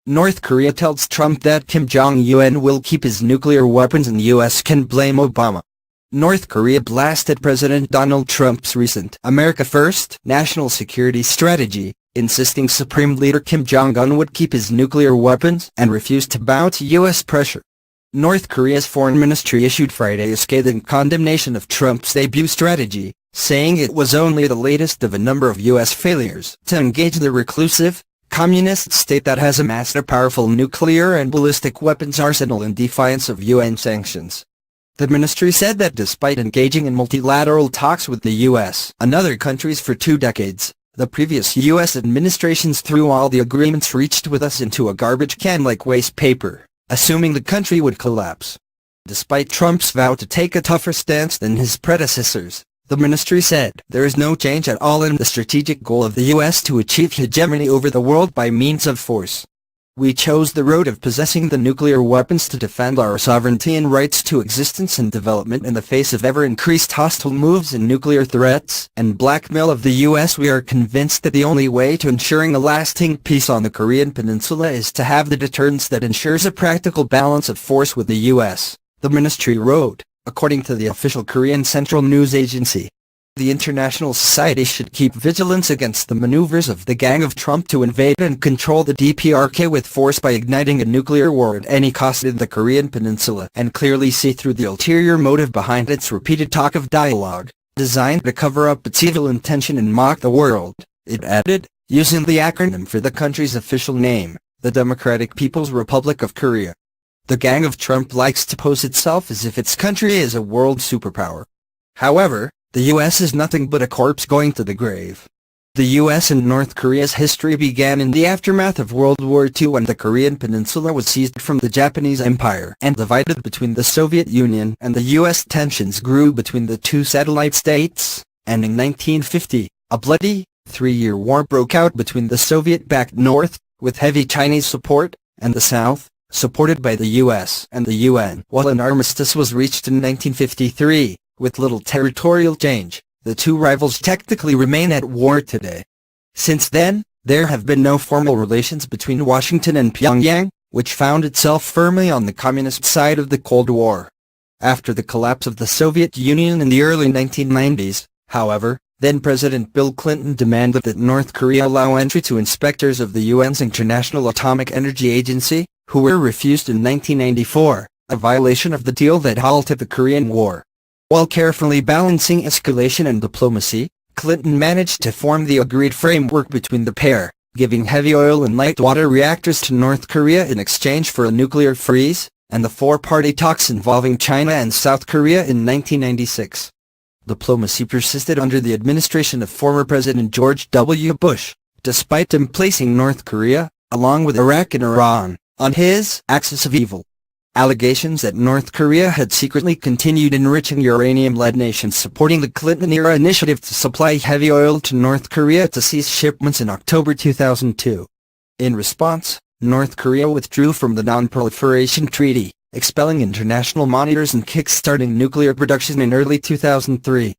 North Korea tells Trump that Kim Jong-un will keep his nuclear weapons and the U.S. can blame Obama. North Korea blasted President Donald Trump's recent America First national security strategy, insisting Supreme Leader Kim Jong-un would keep his nuclear weapons and refuse to bow to U.S. pressure. North Korea's foreign ministry issued Friday a scathing condemnation of Trump's debut strategy, saying it was only the latest of a number of U.S. failures to engage the reclusive, communist state that has amassed a powerful nuclear and ballistic weapons arsenal in defiance of UN sanctions. The ministry said that despite engaging in multilateral talks with the U.S. and other countries for 2 decades, the previous U.S. administrations threw all the agreements reached with us into a garbage can like waste paper, assuming the country would collapse. Despite Trump's vow to take a tougher stance than his predecessors, the ministry said there is no change at all in the strategic goal of the U.S. to achieve hegemony over the world by means of force. We chose the road of possessing the nuclear weapons to defend our sovereignty and rights to existence and development in the face of ever-increased hostile moves and nuclear threats and blackmail of the U.S. We are convinced that the only way to ensuring a lasting peace on the Korean Peninsula is to have the deterrence that ensures a practical balance of force with the U.S., the ministry wrote, according to the official Korean Central News Agency. The international society should keep vigilance against the maneuvers of the Gang of Trump to invade and control the DPRK with force by igniting a nuclear war at any cost in the Korean Peninsula and clearly see through the ulterior motive behind its repeated talk of dialogue, designed to cover up its evil intention and mock the world, it added, using the acronym for the country's official name, the Democratic People's Republic of Korea. The Gang of Trump likes to pose itself as if its country is a world superpower. However, the U.S. is nothing but a corpse going to the grave. The U.S. and North Korea's history began in the aftermath of World War II when the Korean Peninsula was seized from the Japanese Empire and divided between the Soviet Union and the U.S. Tensions grew between the two satellite states, and in 1950, a bloody, 3-year war broke out between the Soviet-backed North, with heavy Chinese support, and the South, supported by the U.S. and the UN, while an armistice was reached in 1953. With little territorial change, the two rivals technically remain at war today. Since then, there have been no formal relations between Washington and Pyongyang, which found itself firmly on the communist side of the Cold War. After the collapse of the Soviet Union in the early 1990s, however, then-President Bill Clinton demanded that North Korea allow entry to inspectors of the UN's International Atomic Energy Agency, who were refused in 1994, a violation of the deal that halted the Korean War. While carefully balancing escalation and diplomacy, Clinton managed to form the agreed framework between the pair, giving heavy oil and light water reactors to North Korea in exchange for a nuclear freeze, and the 4-party talks involving China and South Korea in 1996. Diplomacy persisted under the administration of former President George W. Bush, despite him placing North Korea, along with Iraq and Iran, on his axis of evil. Allegations that North Korea had secretly continued enriching uranium led nations supporting the Clinton-era initiative to supply heavy oil to North Korea to cease shipments in October 2002. In response, North Korea withdrew from the Non-Proliferation Treaty, expelling international monitors and kick-starting nuclear production in early 2003.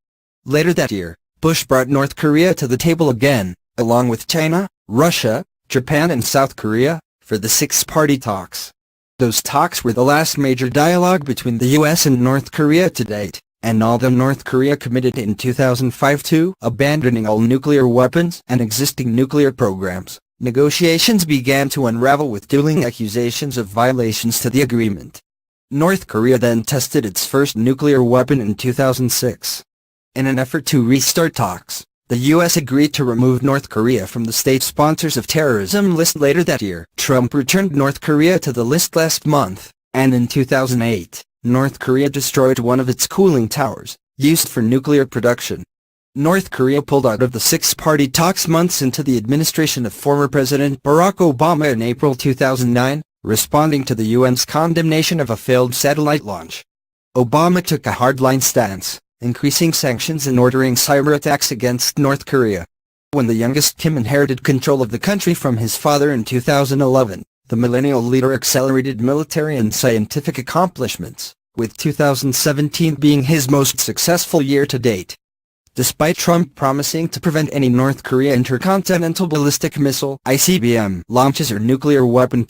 Later that year, Bush brought North Korea to the table again, along with China, Russia, Japan and South Korea, for the 6-party talks. Those talks were the last major dialogue between the U.S. and North Korea to date, and although North Korea committed in 2005 to abandoning all nuclear weapons and existing nuclear programs, negotiations began to unravel with dueling accusations of violations to the agreement. North Korea then tested its first nuclear weapon in 2006. In an effort to restart talks, the U.S. agreed to remove North Korea from the state sponsors of terrorism list later that year. Trump returned North Korea to the list last month, and in 2008, North Korea destroyed one of its cooling towers, used for nuclear production. North Korea pulled out of the 6-party talks months into the administration of former President Barack Obama in April 2009, responding to the UN's condemnation of a failed satellite launch. Obama took a hardline stance, increasing sanctions and ordering cyber attacks against North Korea. When the youngest Kim inherited control of the country from his father in 2011, the millennial leader accelerated military and scientific accomplishments, with 2017 being his most successful year to date. Despite Trump promising to prevent any North Korea intercontinental ballistic missile (ICBM) launches or nuclear weapon